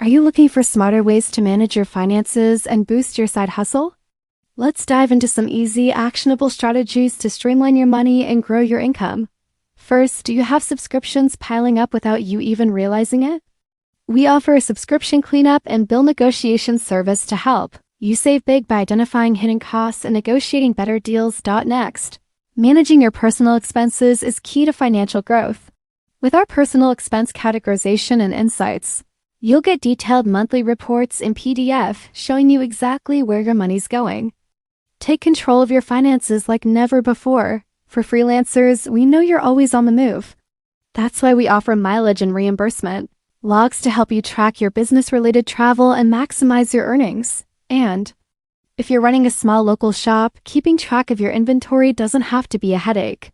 Are you looking for smarter ways to manage your finances and boost your side hustle? Let's dive into some easy, actionable strategies to streamline your money and grow your income. First, do you have subscriptions piling up without you even realizing it? We offer a subscription cleanup and bill negotiation service to help you save big by identifying hidden costs and negotiating better deals. Next, managing your personal expenses is key to financial growth. With our personal expense categorization and insights, you'll get detailed monthly reports in PDF showing you exactly where your money's going. Take control of your finances like never before. For freelancers, we know you're always on the move. That's why we offer mileage and reimbursement, logs to help you track your business-related travel and maximize your earnings. And if you're running a small local shop, keeping track of your inventory doesn't have to be a headache.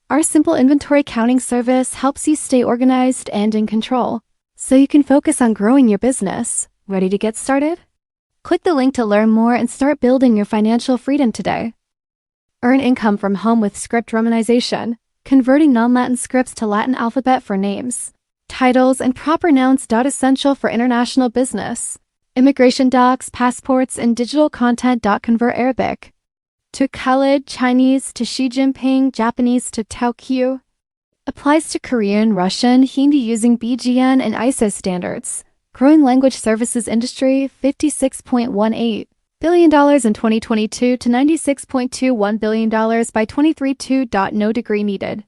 Our simple inventory counting service helps you stay organized and in control, so you can focus on growing your business. Ready to get started? Click the link to learn more and start building your financial freedom today. Earn income from home with script romanization, converting non-Latin scripts to Latin alphabet for names, titles, and proper nouns. Essential for international business. Immigration docs, passports, and digital content. Convert Arabic to Khalid, Chinese to Xi Jinping, Japanese to Tokyo. Applies to Korean, Russian, Hindi using BGN and ISO standards. Growing language services industry, $56.18 billion in 2022 to $96.21 billion by 2032. No degree needed.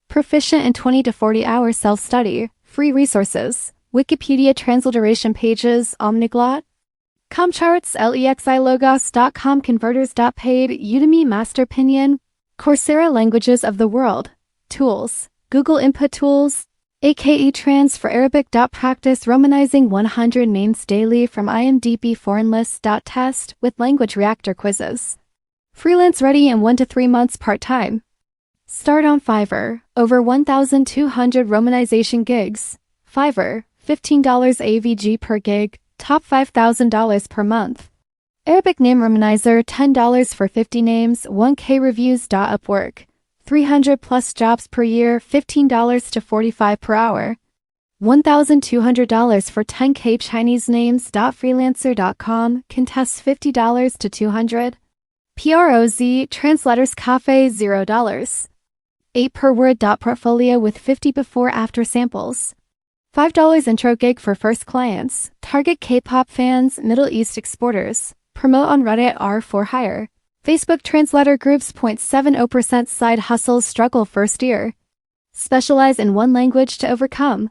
Proficient in 20 to 40 hour self-study. Free resources. Wikipedia transliteration pages, Omniglot. Comcharts, lexilogos.com, converters.paid, Udemy, Masterpinion, Coursera. Languages of the world. Tools. Google Input Tools, aka Trans for Arabic. Practice romanizing 100 names daily from IMDb. Foreign list. Test with language reactor quizzes. Freelance ready in 1 to 3 months part-time. Start on Fiverr. Over 1,200 romanization gigs. Fiverr, $15 AVG per gig. Top $5,000 per month. Arabic name romanizer, $10 for 50 names. 1K reviews. Upwork. 300 plus jobs per year, $15 to $45 per hour. $1,200 for 10K Chinese names. Freelancer.com contests $50 to $200. PROZ Translators Cafe, $0. 8 per word. Portfolio with 50 before after samples. $5 intro gig for first clients. Target K-pop fans, Middle East exporters. Promote on Reddit. R for hire. Facebook translator groups. 0.70% side hustles struggle first year. Specialize in one language to overcome.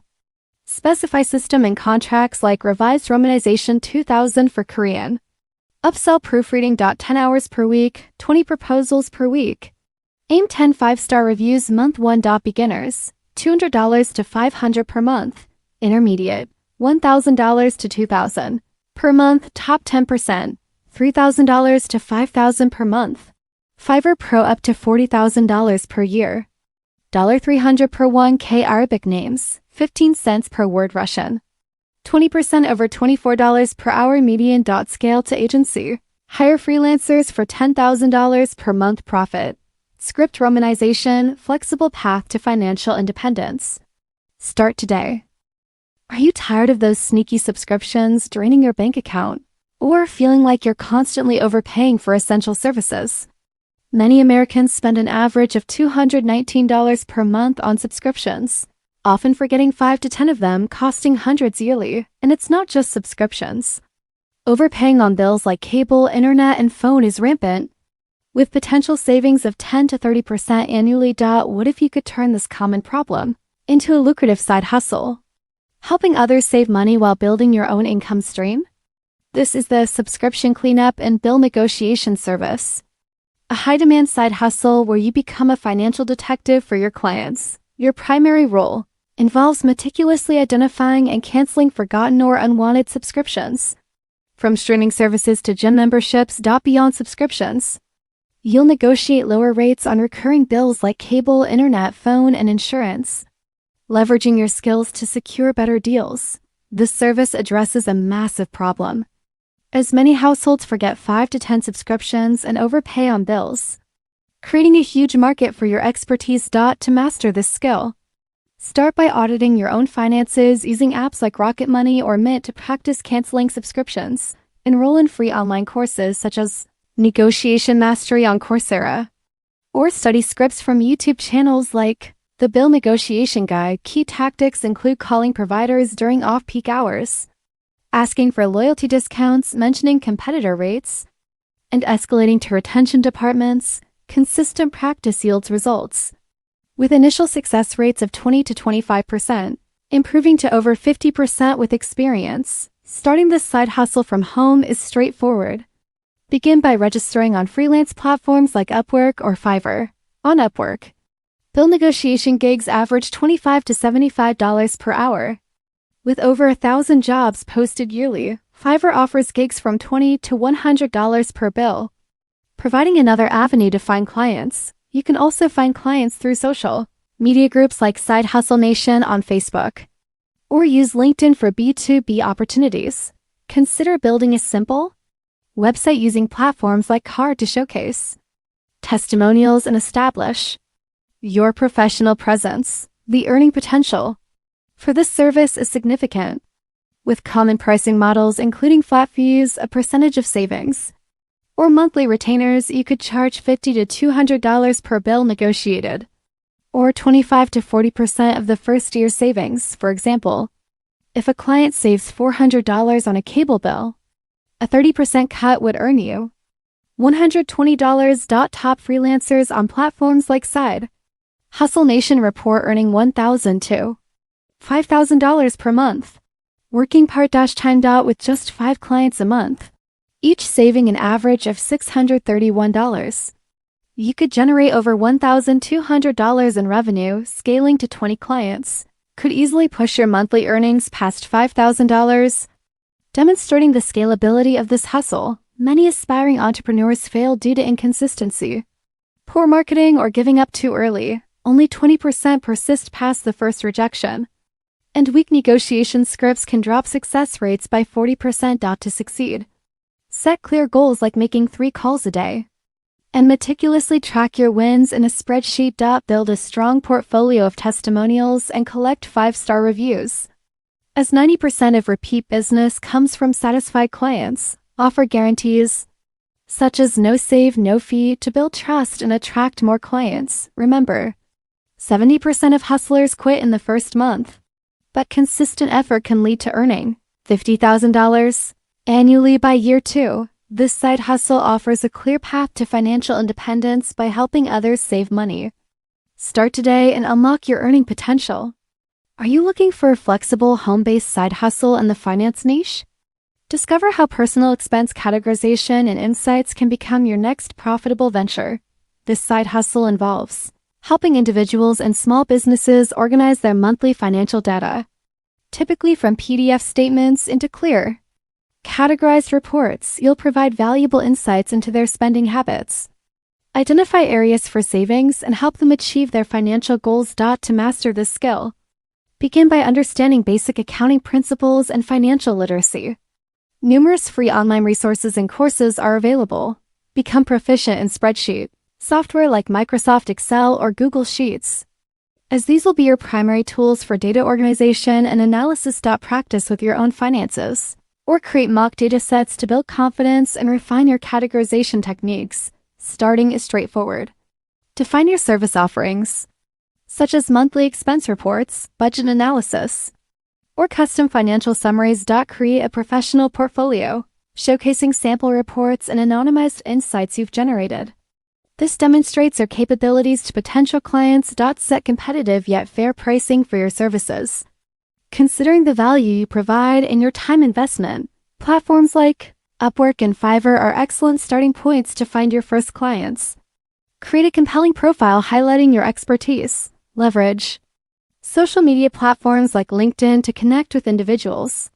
Specify system and contracts like revised romanization 2000 for Korean. Upsell proofreading. 10 hours per week, 20 proposals per week. Aim 10 5-star reviews month 1. Beginners, $200 to $500 per month. Intermediate, $1,000 to $2,000 per month. Top 10%, $3,000 to $5,000 per month. Fiverr Pro up to $40,000 per year. $300 per 1K Arabic names, 15 cents per word Russian. 20% over $24 per hour median. Scale to agency. Hire freelancers for $10,000 per month profit. Script romanization, flexible path to financial independence. Start today. Are you tired of those sneaky subscriptions draining your bank account? Or feeling like you're constantly overpaying for essential services? Many Americans spend an average of $219 per month on subscriptions, often forgetting 5 to 10 of them costing hundreds yearly. And it's not just subscriptions. Overpaying on bills like cable, internet, and phone is rampant, with potential savings of 10 to 30% annually. What if you could turn this common problem into a lucrative side hustle, helping others save money while building your own income stream? This is the subscription cleanup and bill negotiation service, a high-demand side hustle where you become a financial detective for your clients. Your primary role involves meticulously identifying and canceling forgotten or unwanted subscriptions. From streaming services to gym memberships. Beyond subscriptions, you'll negotiate lower rates on recurring bills like cable, internet, phone, and insurance, leveraging your skills to secure better deals. This service addresses a massive problem, as many households forget 5 to 10 subscriptions and overpay on bills, creating a huge market for your expertise. To master this skill, Start by auditing your own finances using apps like Rocket Money or Mint to practice canceling subscriptions. Enroll in free online courses such as Negotiation Mastery on Coursera, or study scripts from YouTube channels like The Bill Negotiation Guide. Key tactics include calling providers during off-peak hours, asking for loyalty discounts, mentioning competitor rates, and escalating to retention departments. Consistent practice yields results, with initial success rates of 20 to 25%, improving to over 50% with experience. Starting this side hustle from home is straightforward. Begin by registering on freelance platforms like Upwork or Fiverr. On Upwork, bill negotiation gigs average $25 to $75 per hour. With over 1,000 jobs posted yearly, Fiverr offers gigs from $20 to $100 per bill, providing another avenue to find clients. You can also find clients through social media groups like Side Hustle Nation on Facebook, or use LinkedIn for B2B opportunities. Consider building a simple website using platforms like Card to showcase testimonials and establish your professional presence. The earning potential for this service is significant, with common pricing models including flat fees, a percentage of savings, or monthly retainers. You could charge $50 to $200 per bill negotiated, or 25 to 40% of the first year's savings. For example, if a client saves $400 on a cable bill, a 30% cut would earn you $120. Top freelancers on platforms like Side Hustle Nation report earning $1,000 to $5,000 per month, working part-time. With just 5 clients a month, each saving an average of $631. You could generate over $1,200 in revenue. Scaling to 20 clients could easily push your monthly earnings past $5,000. Demonstrating the scalability of this hustle, many aspiring entrepreneurs fail due to inconsistency, poor marketing, or giving up too early. Only 20% persist past the first rejection, and weak negotiation scripts can drop success rates by 40%. To succeed, set clear goals like making 3 calls a day, and meticulously track your wins in a spreadsheet. Build a strong portfolio of testimonials and collect 5-star reviews, as 90% of repeat business comes from satisfied clients. Offer guarantees such as no save, no fee to build trust and attract more clients. Remember, 70% of hustlers quit in the first month, but consistent effort can lead to earning $50,000 annually by year 2. This side hustle offers a clear path to financial independence by helping others save money. Start today and unlock your earning potential. Are you looking for a flexible, home-based side hustle in the finance niche? Discover how personal expense categorization and insights can become your next profitable venture. This side hustle involves helping individuals and small businesses organize their monthly financial data, typically from PDF statements into clear, categorized reports. You'll provide valuable insights into their spending habits, identify areas for savings, and help them achieve their financial goals. To master this skill, begin by understanding basic accounting principles and financial literacy. Numerous free online resources and courses are available. Become proficient in spreadsheet software like Microsoft Excel or Google Sheets, as these will be your primary tools for data organization and analysis. Practice with your own finances, or create mock data sets to build confidence and refine your categorization techniques. Starting is straightforward. Define your service offerings, such as monthly expense reports, budget analysis, or custom financial summaries. Create a professional portfolio, showcasing sample reports and anonymized insights you've generated. This demonstrates your capabilities to potential clients. Set competitive yet fair pricing for your services, considering the value you provide and your time investment. Platforms like Upwork and Fiverr are excellent starting points to find your first clients. Create a compelling profile highlighting your expertise. Leverage social media platforms like LinkedIn to connect with individuals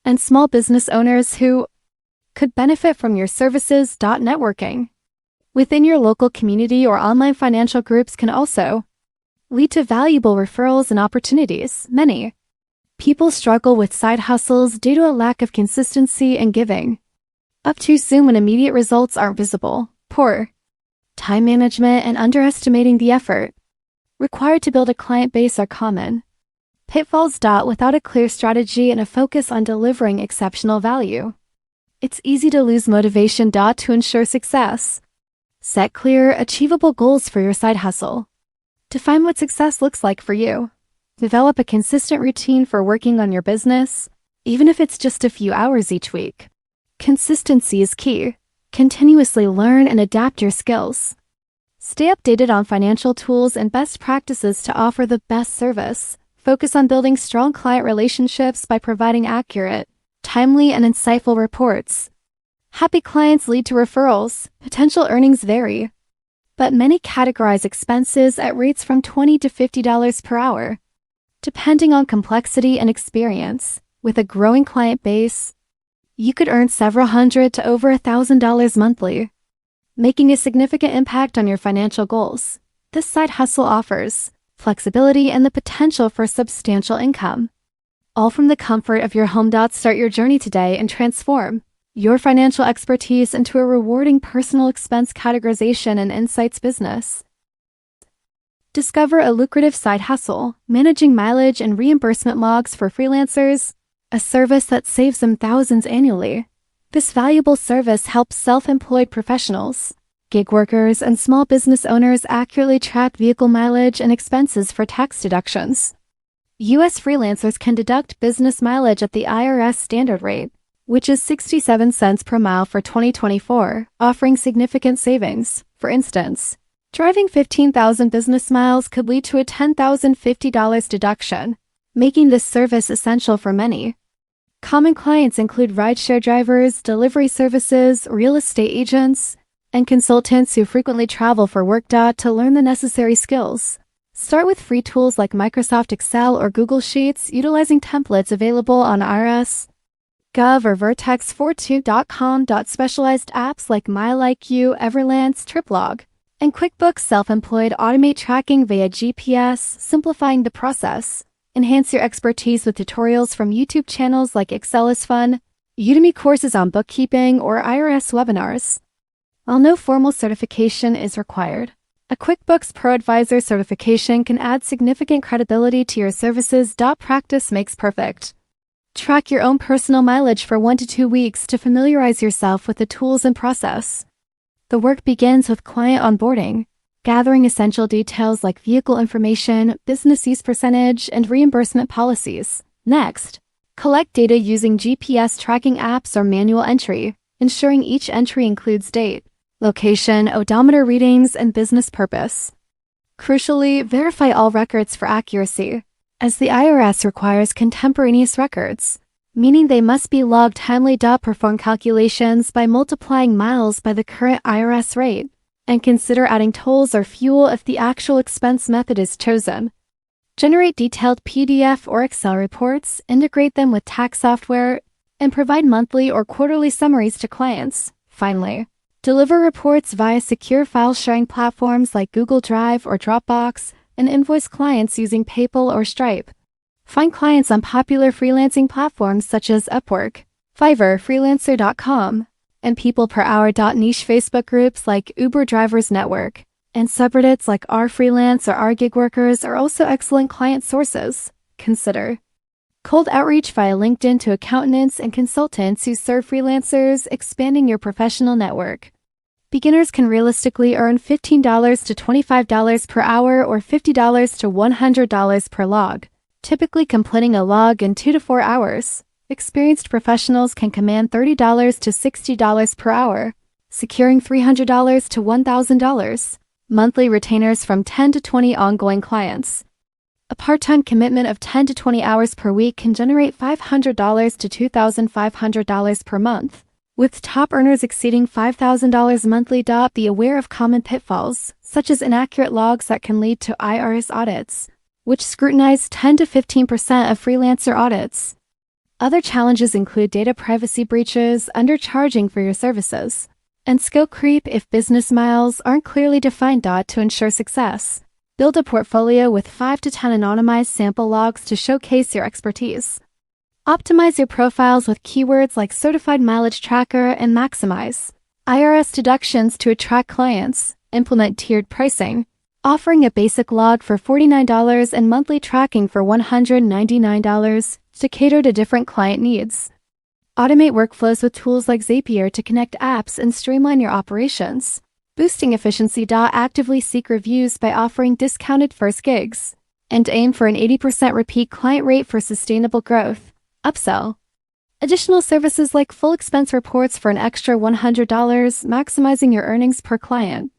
and small business owners who could benefit from your services. Networking within your local community or online financial groups can also lead to valuable referrals and opportunities. Many people struggle with side hustles due to a lack of consistency and giving up too soon when immediate results aren't visible. Poor time management and underestimating the effort required to build a client base are common. Pitfalls. Without a clear strategy and a focus on delivering exceptional value, it's easy to lose motivation. To ensure success, set clear, achievable goals for your side hustle. Define what success looks like for you. Develop a consistent routine for working on your business, even if it's just a few hours each week. Consistency is key. Continuously learn and adapt your skills. Stay updated on financial tools and best practices to offer the best service. Focus on building strong client relationships by providing accurate, timely, and insightful reports. Happy clients lead to referrals. Potential earnings vary, but many categorize expenses at rates from $20 to $50 per hour, depending on complexity and experience. With a growing client base, you could earn several hundred to over $1,000 monthly, making a significant impact on your financial goals. This side hustle offers flexibility and the potential for substantial income, all from the comfort of your home. Start your journey today and transform your financial expertise into a rewarding personal expense categorization and insights business. Discover a lucrative side hustle, managing mileage and reimbursement logs for freelancers, a service that saves them thousands annually. This valuable service helps self-employed professionals, gig workers, and small business owners accurately track vehicle mileage and expenses for tax deductions. U.S. freelancers can deduct business mileage at the IRS standard rate, which is 67 cents per mile for 2024, offering significant savings. For instance, driving 15,000 business miles could lead to a $10,050 deduction, making this service essential for many. Common clients include rideshare drivers, delivery services, real estate agents, and consultants who frequently travel for work. To learn the necessary skills, start with free tools like Microsoft Excel or Google Sheets, utilizing templates available on IRS.gov or Vertex42.com. Specialized apps like MileIQ, Everlance, TripLog, and QuickBooks Self-Employed automate tracking via GPS, simplifying the process. Enhance your expertise with tutorials from YouTube channels like Excel is Fun, Udemy courses on bookkeeping, or IRS webinars. While no formal certification is required, a QuickBooks Pro Advisor certification can add significant credibility to your services. Practice makes perfect. Track your own personal mileage for 1 to 2 weeks to familiarize yourself with the tools and process. The work begins with client onboarding, gathering essential details like vehicle information, business use percentage, and reimbursement policies. Next, collect data using GPS tracking apps or manual entry, ensuring each entry includes date, location, odometer readings, and business purpose. Crucially, verify all records for accuracy, as the IRS requires contemporaneous records, meaning they must be logged timely. Perform calculations by multiplying miles by the current IRS rate, and consider adding tolls or fuel if the actual expense method is chosen. Generate detailed PDF or Excel reports, integrate them with tax software, and provide monthly or quarterly summaries to clients. Finally, deliver reports via secure file sharing platforms like Google Drive or Dropbox, and invoice clients using PayPal or Stripe. Find clients on popular freelancing platforms such as Upwork, Fiverr, Freelancer.com, and People Per Hour. Niche Facebook groups like Uber Drivers Network and subreddits like R Freelance or R Gig Workers are also excellent client sources. Consider cold outreach via LinkedIn to accountants and consultants who serve freelancers, expanding your professional network. Beginners can realistically earn $15 to $25 per hour or $50 to $100 per log, typically completing a log in 2 to 4 hours. Experienced professionals can command $30 to $60 per hour, securing $300 to $1,000. Monthly retainers from 10 to 20 ongoing clients. A part-time commitment of 10 to 20 hours per week can generate $500 to $2,500 per month, with top earners exceeding $5,000 monthly. Be aware of common pitfalls, such as inaccurate logs that can lead to IRS audits, which scrutinize 10 to 15% of freelancer audits. Other challenges include data privacy breaches, undercharging for your services, and skill creep if business miles aren't clearly defined. To ensure success, build a portfolio with 5 to 10 anonymized sample logs to showcase your expertise. Optimize your profiles with keywords like Certified Mileage Tracker and maximize IRS deductions to attract clients. Implement tiered pricing, offering a basic log for $49 and monthly tracking for $199 to cater to different client needs. Automate workflows with tools like Zapier to connect apps and streamline your operations. Boosting efficiency. Actively seek reviews by offering discounted first gigs. And aim for an 80% repeat client rate for sustainable growth. Upsell. Additional services like full expense reports for an extra $100, maximizing your earnings per client.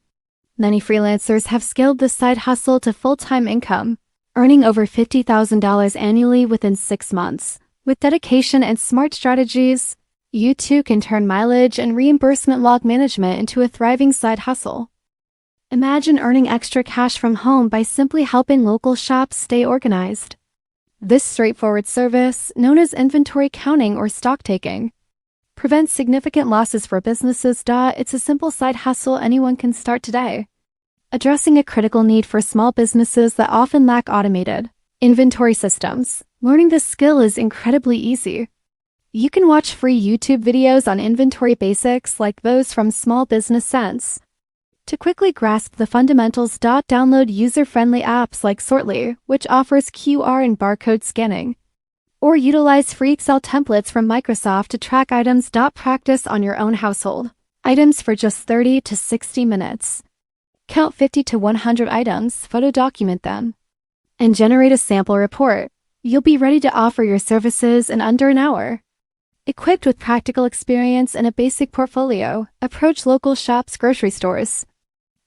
Many freelancers have scaled this side hustle to full-time income, earning over $50,000 annually within 6 months. With dedication and smart strategies, you too can turn mileage and reimbursement log management into a thriving side hustle. Imagine earning extra cash from home by simply helping local shops stay organized. This straightforward service, known as inventory counting or stock taking, prevents significant losses for businesses. It's a simple side hustle anyone can start today, addressing a critical need for small businesses that often lack automated inventory systems. Learning this skill is incredibly easy. You can watch free YouTube videos on inventory basics like those from Small Business Sense. To quickly grasp the fundamentals, download user-friendly apps like Sortly, which offers QR and barcode scanning, or utilize free Excel templates from Microsoft to track items. Practice on your own household items for just 30 to 60 minutes. Count 50 to 100 items, photo document them, and generate a sample report. You'll be ready to offer your services in under an hour. Equipped with practical experience and a basic portfolio, approach local shops, grocery stores,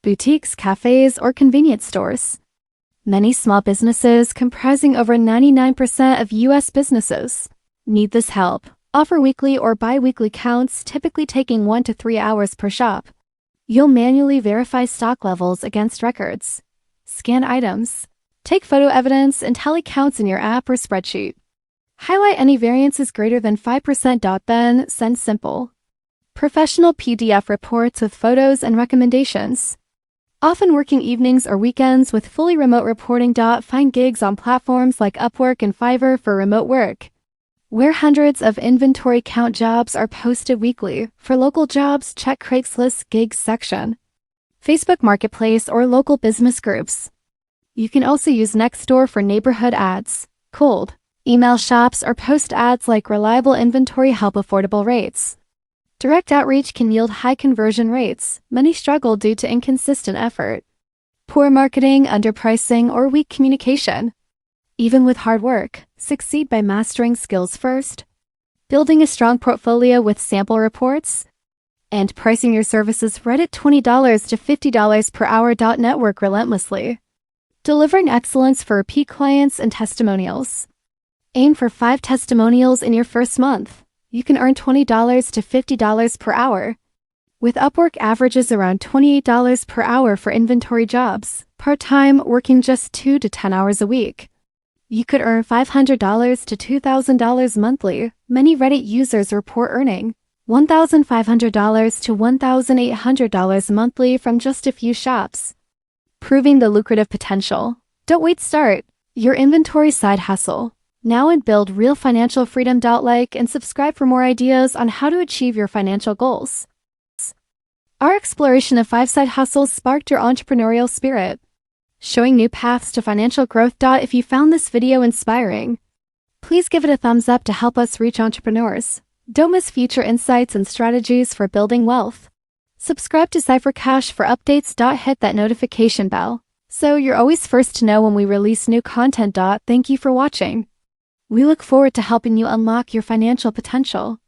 boutiques, cafes, or convenience stores. Many small businesses, comprising over 99% of U.S. businesses, need this help. Offer weekly or bi-weekly counts, typically taking 1 to 3 hours per shop. You'll manually verify stock levels against records, scan items, take photo evidence, and tally counts in your app or spreadsheet. Highlight any variances greater than 5%. Then send simple, professional PDF reports with photos and recommendations. Often working evenings or weekends with fully remote reporting. Find gigs on platforms like Upwork and Fiverr for remote work, where hundreds of inventory count jobs are posted weekly. For local jobs, check Craigslist gigs section, Facebook Marketplace, or local business groups. You can also use Nextdoor for neighborhood ads, cold email shops, or post ads like reliable inventory help affordable rates. Direct outreach can yield high conversion rates. Many struggle due to inconsistent effort, poor marketing, underpricing, or weak communication. Even with hard work, succeed by mastering skills first, building a strong portfolio with sample reports, and pricing your services right at $20 to $50 per hour. Network relentlessly, delivering excellence for repeat clients and testimonials. Aim for 5 testimonials in your first month. You can earn $20 to $50 per hour. With Upwork averages around $28 per hour for inventory jobs, part-time, working just 2 to 10 hours a week. You could earn $500 to $2,000 monthly. Many Reddit users report earning $1,500 to $1,800 monthly from just a few shops, proving the lucrative potential. Don't wait, start your inventory side hustle now and build real financial freedom. Like and subscribe for more ideas on how to achieve your financial goals. Our exploration of 5 side hustles sparked your entrepreneurial spirit, showing new paths to financial growth. If you found this video inspiring, please give it a thumbs up to help us reach entrepreneurs. Don't miss future insights and strategies for building wealth. Subscribe to Cypher Cash for updates. Hit that notification bell so you're always first to know when we release new content. Thank you for watching. We look forward to helping you unlock your financial potential.